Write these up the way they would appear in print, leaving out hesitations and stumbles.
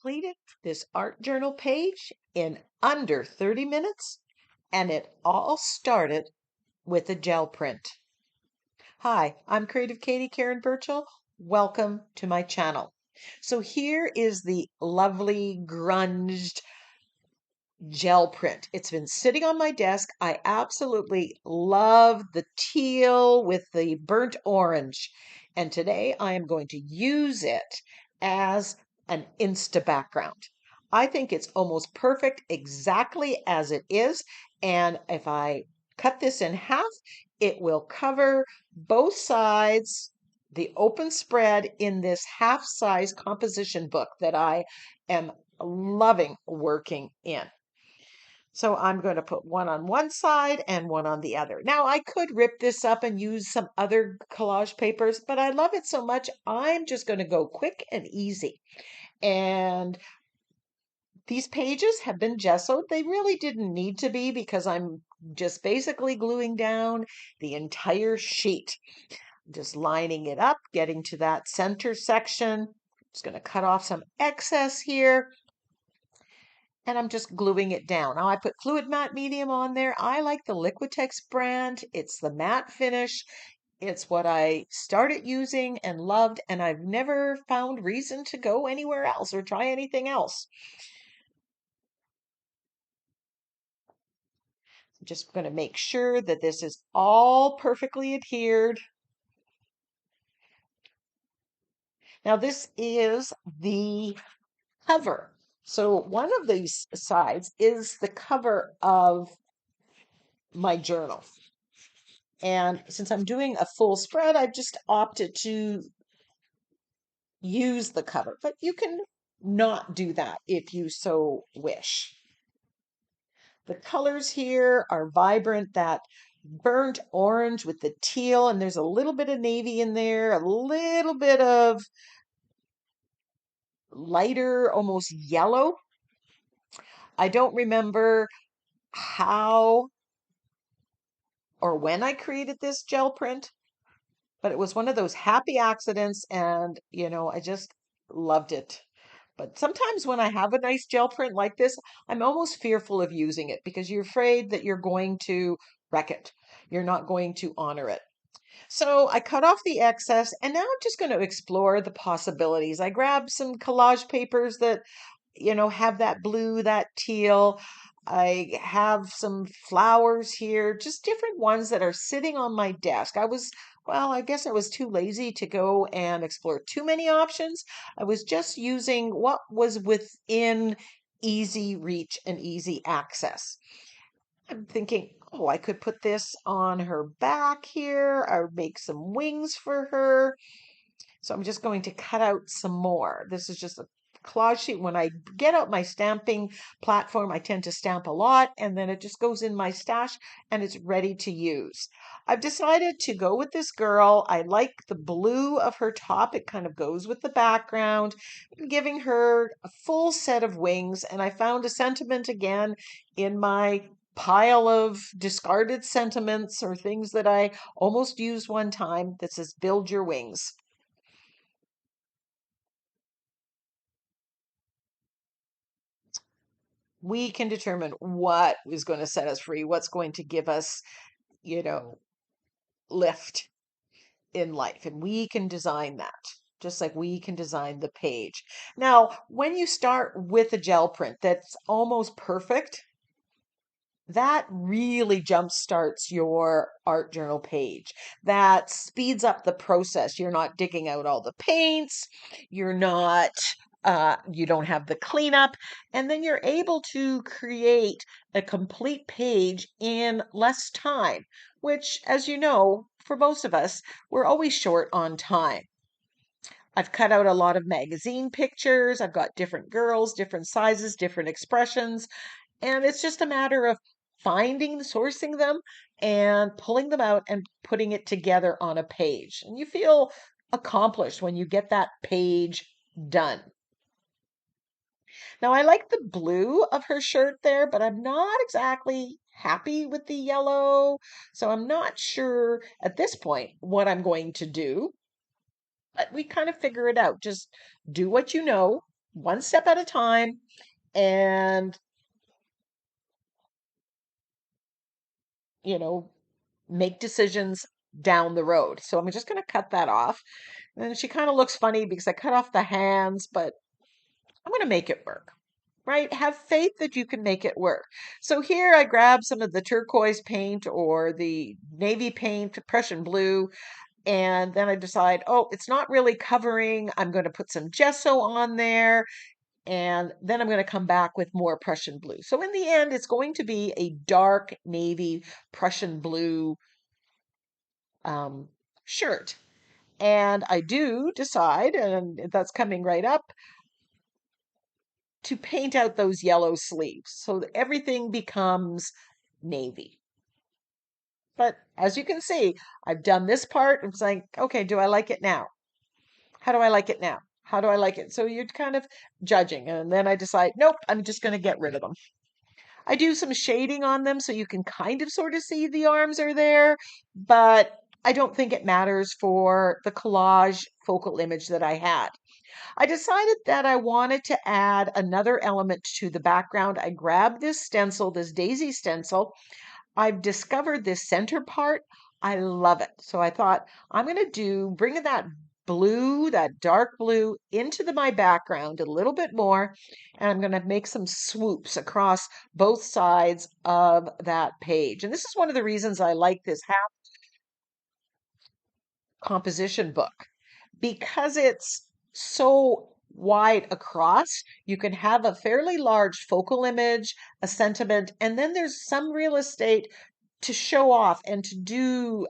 completed this art journal page in under 30 minutes, and it all started with a gel print. Hi, I'm Creative Katie Karen Burchill. Welcome to my channel. So here is the lovely grunged gel print. It's been sitting on my desk. I absolutely love the teal with the burnt orange. And today I am going to use it as an insta background. I think it's almost perfect exactly as it is. And if I cut this in half, it will cover both sides, the open spread in this half-size composition book that I am loving working in. So I'm going to put one on one side and one on the other. Now I could rip this up and use some other collage papers, but I love it so much, I'm just going to go quick and easy. And these pages have been gessoed. They really didn't need to be because I'm just basically gluing down the entire sheet. Just lining it up, getting to that center section. Just going to cut off some excess here. And I'm just gluing it down. Now I put fluid matte medium on there. I like the Liquitex brand. It's the matte finish. It's what I started using and loved, and I've never found reason to go anywhere else or try anything else. I'm just going to make sure that this is all perfectly adhered. Now this is the cover. So one of these sides is the cover of my journal. And since I'm doing a full spread, I've just opted to use the cover, but you can not do that if you so wish. The colors here are vibrant, that burnt orange with the teal, and there's a little bit of navy in there, a little bit of lighter, almost yellow. I don't remember how or when I created this gel print, but it was one of those happy accidents, and I just loved it. But sometimes when I have a nice gel print like this, I'm almost fearful of using it because you're afraid that you're going to wreck it. You're not going to honor it. So I cut off the excess, and now I'm just going to explore the possibilities. I grabbed some collage papers that have that blue, that teal. I have some flowers here, just different ones that are sitting on my desk. I guess I was too lazy to go and explore too many options. I was just using what was within easy reach and easy access. I'm thinking, oh, I could put this on her back here or make some wings for her. So I'm just going to cut out some more. This is just a collage sheet. When I get out my stamping platform, I tend to stamp a lot, and then it just goes in my stash and it's ready to use. I've decided to go with this girl. I like the blue of her top. It kind of goes with the background. I'm giving her a full set of wings, and I found a sentiment again in my pile of discarded sentiments or things that I almost used one time that says, "Build your wings." We can determine what is going to set us free, what's going to give us, you know, lift in life. And we can design that, just like we can design the page. Now, when you start with a gel print that's almost perfect, that really jump starts your art journal page. That speeds up the process. You're not digging out all the paints. You don't have the cleanup. And then you're able to create a complete page in less time, which, as you know, for most of us, we're always short on time. I've cut out a lot of magazine pictures. I've got different girls, different sizes, different expressions. And it's just a matter of sourcing them and pulling them out and putting it together on a page. And you feel accomplished when you get that page done. Now, I like the blue of her shirt there, but I'm not exactly happy with the yellow. So I'm not sure at this point what I'm going to do. But we kind of figure it out. Just do what you know one step at a time and, you know, make decisions down the road. So I'm just going to cut that off. And she kind of looks funny because I cut off the hands, but I'm going to make it work, right? Have faith that you can make it work. So here I grab some of the turquoise paint or the navy paint, Prussian blue, and then I decide, oh, it's not really covering. I'm going to put some gesso on there, and then I'm going to come back with more Prussian blue. So in the end, it's going to be a dark navy Prussian blue um, shirt. And I do decide, and that's coming right up, to paint out those yellow sleeves so that everything becomes navy. But as you can see, I've done this part. It's like, okay, do I like it now? How do I like it now? How do I like it? So you're kind of judging. And then I decide, nope, I'm just going to get rid of them. I do some shading on them so you can kind of sort of see the arms are there, but I don't think it matters for the collage focal image that I had. I decided that I wanted to add another element to the background. I grabbed this stencil, this daisy stencil. I've discovered this center part. I love it. So I thought I'm going to bring that blue, that dark blue into my background a little bit more. And I'm going to make some swoops across both sides of that page. And this is one of the reasons I like this half composition book because it's so wide across. You can have a fairly large focal image, a sentiment, and then there's some real estate to show off and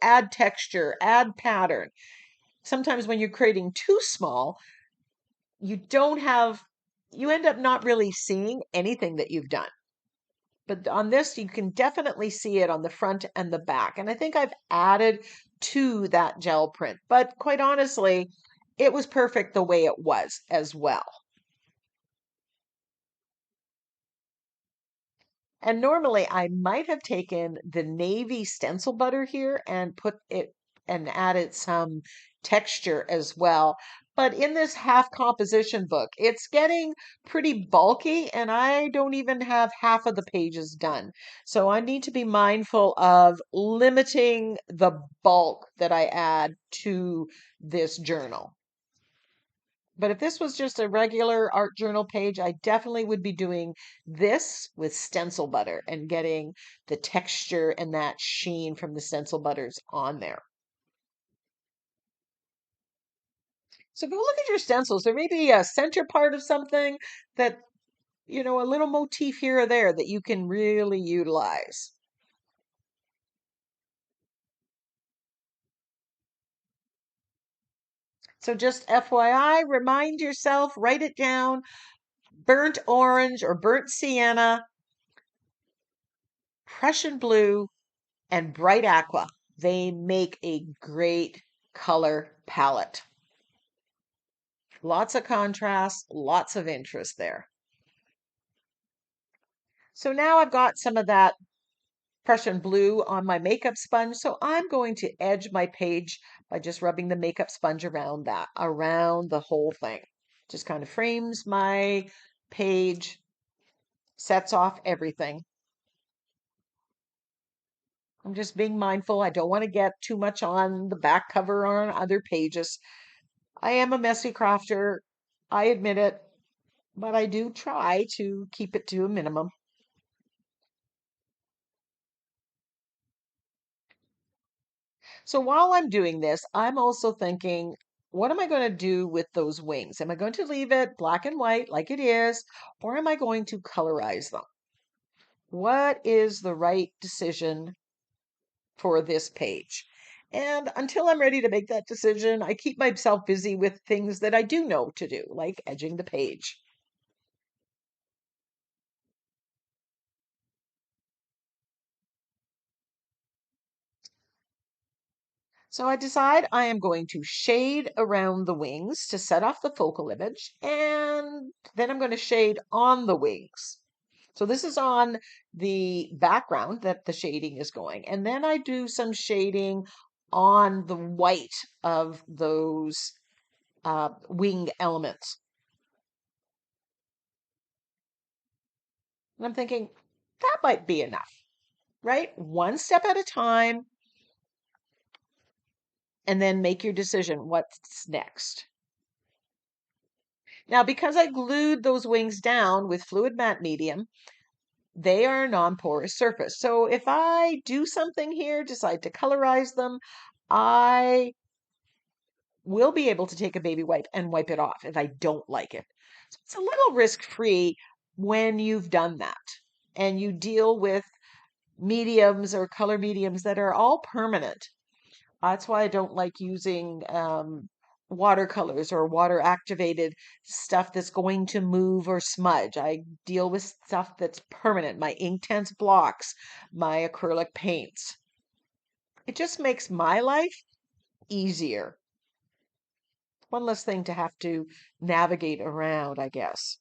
add texture, add pattern. Sometimes when you're creating too small, you don't have, you end up not really seeing anything that you've done. But on this, you can definitely see it on the front and the back. And I think I've added to that gel print. But quite honestly, it was perfect the way it was as well. And normally I might have taken the navy stencil butter here and put it and added some texture as well. But in this half composition book, it's getting pretty bulky and I don't even have half of the pages done. So I need to be mindful of limiting the bulk that I add to this journal. But if this was just a regular art journal page, I definitely would be doing this with stencil butter and getting the texture and that sheen from the stencil butters on there. So go look at your stencils. There may be a center part of something that, a little motif here or there that you can really utilize. So just FYI, remind yourself, write it down, burnt orange or burnt sienna, Prussian blue, and bright aqua. They make a great color palette. Lots of contrast, lots of interest there. So now I've got some of that Prussian blue on my makeup sponge. So I'm going to edge my page by just rubbing the makeup sponge around the whole thing. Just kind of frames my page, sets off everything. I'm just being mindful. I don't want to get too much on the back cover or on other pages. I am a messy crafter. I admit it, but I do try to keep it to a minimum. So while I'm doing this, I'm also thinking, what am I going to do with those wings? Am I going to leave it black and white like it is, or am I going to colorize them? What is the right decision for this page? And until I'm ready to make that decision, I keep myself busy with things that I do know to do, like edging the page. So I decide I am going to shade around the wings to set off the focal image, and then I'm going to shade on the wings. So this is on the background that the shading is going. And then I do some shading on the white of those wing elements. And I'm thinking, that might be enough, right? One step at a time, and then make your decision what's next. Now, because I glued those wings down with fluid matte medium, they are a non-porous surface. So if I do something here, decide to colorize them, I will be able to take a baby wipe and wipe it off if I don't like it. So it's a little risk-free when you've done that and you deal with mediums or color mediums that are all permanent. That's why I don't like using watercolors or water activated stuff that's going to move or smudge. I deal with stuff that's permanent, my Inktense blocks, my acrylic paints. It just makes my life easier. One less thing to have to navigate around, I guess.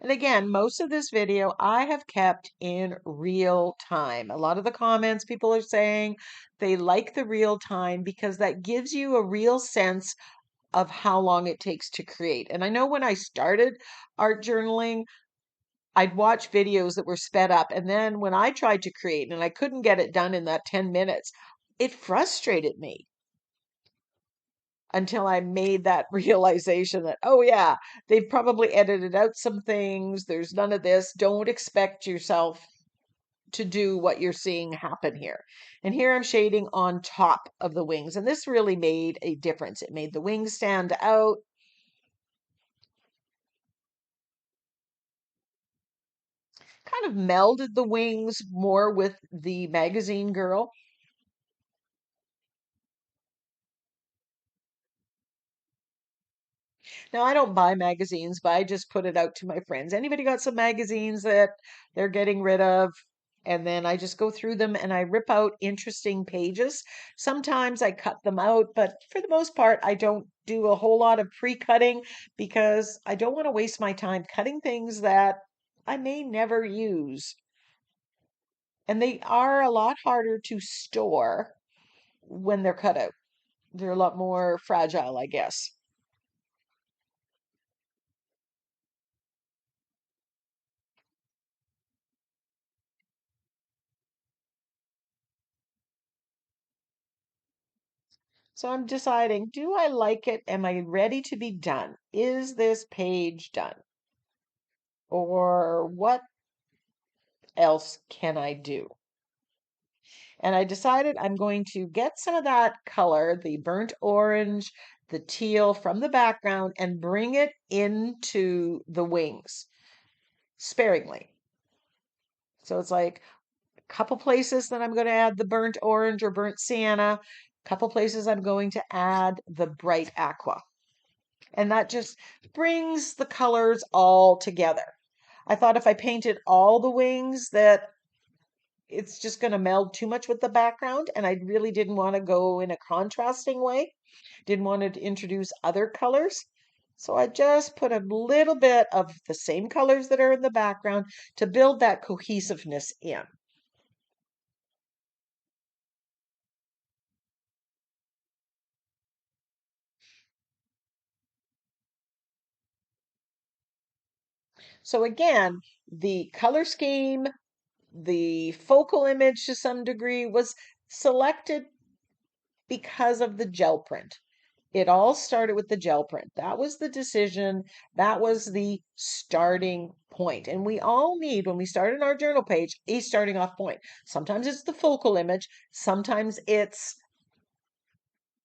And again, most of this video I have kept in real time. A lot of the comments people are saying they like the real time because that gives you a real sense of how long it takes to create. And I know when I started art journaling, I'd watch videos that were sped up. And then when I tried to create and I couldn't get it done in that 10 minutes, it frustrated me until I made that realization that, oh, yeah, they've probably edited out some things. There's none of this. Don't expect yourself to do what you're seeing happen here. And here I'm shading on top of the wings. And this really made a difference. It made the wings stand out. Kind of melded the wings more with the magazine girl. Now, I don't buy magazines, but I just put it out to my friends. Anybody got some magazines that they're getting rid of? And then I just go through them and I rip out interesting pages. Sometimes I cut them out, but for the most part, I don't do a whole lot of pre-cutting because I don't want to waste my time cutting things that I may never use. And they are a lot harder to store when they're cut out. They're a lot more fragile, I guess. So I'm deciding, do I like it? Am I ready to be done? Is this page done? Or what else can I do? And I decided I'm going to get some of that color, the burnt orange, the teal from the background, and bring it into the wings sparingly. So it's like a couple places that I'm going to add the burnt orange or burnt sienna, a couple places I'm going to add the bright aqua. And that just brings the colors all together. I thought if I painted all the wings that it's just going to meld too much with the background, and I really didn't want to go in a contrasting way. Didn't want to introduce other colors. So I just put a little bit of the same colors that are in the background to build that cohesiveness in. So again, the color scheme, the focal image to some degree was selected because of the gel print. It all started with the gel print. That was the decision. That was the starting point. And we all need, when we start an art journal page, a starting off point. Sometimes it's the focal image. Sometimes it's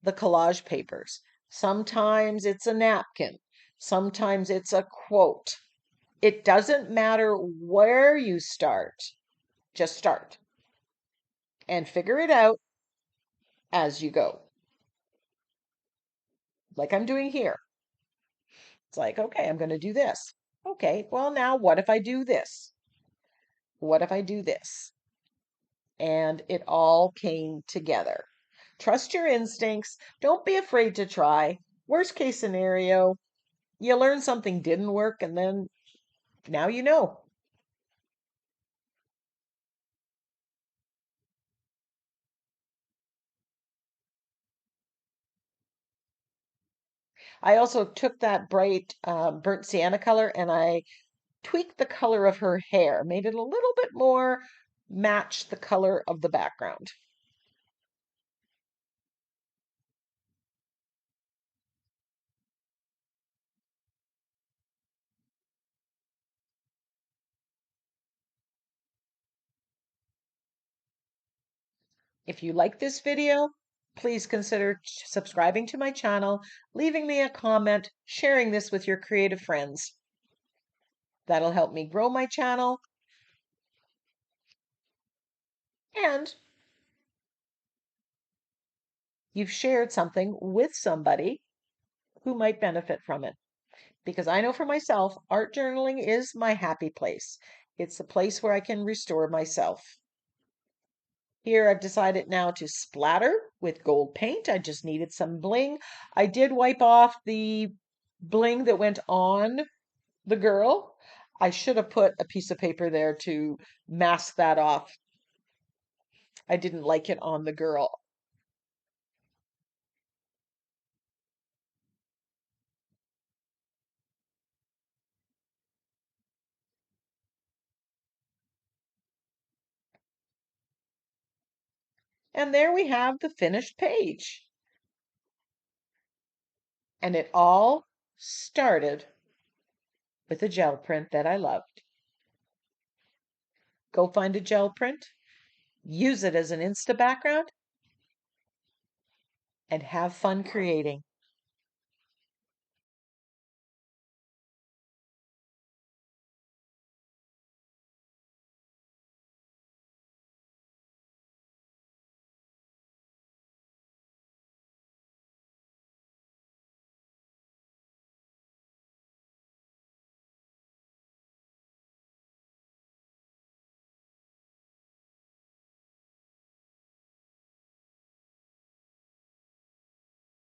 the collage papers. Sometimes it's a napkin. Sometimes it's a quote. It doesn't matter where you start. Just start and figure it out as you go, like I'm doing here. It's like, okay, I'm going to do this. Okay, well, now what if I do this? What if I do this? And it all came together. Trust your instincts. Don't be afraid to try. Worst case scenario, you learn something didn't work, and then now you know. I also took that bright burnt sienna color and I tweaked the color of her hair, made it a little bit more match the color of the background. If you like this video, please consider subscribing to my channel, leaving me a comment, sharing this with your creative friends. That'll help me grow my channel, and you've shared something with somebody who might benefit from it. Because I know for myself, art journaling is my happy place. It's a place where I can restore myself. Here I've decided now to splatter with gold paint. I just needed some bling. I did wipe off the bling that went on the girl. I should have put a piece of paper there to mask that off. I didn't like it on the girl. And there we have the finished page. And it all started with a gel print that I loved. Go find a gel print, use it as an Insta background, and have fun creating.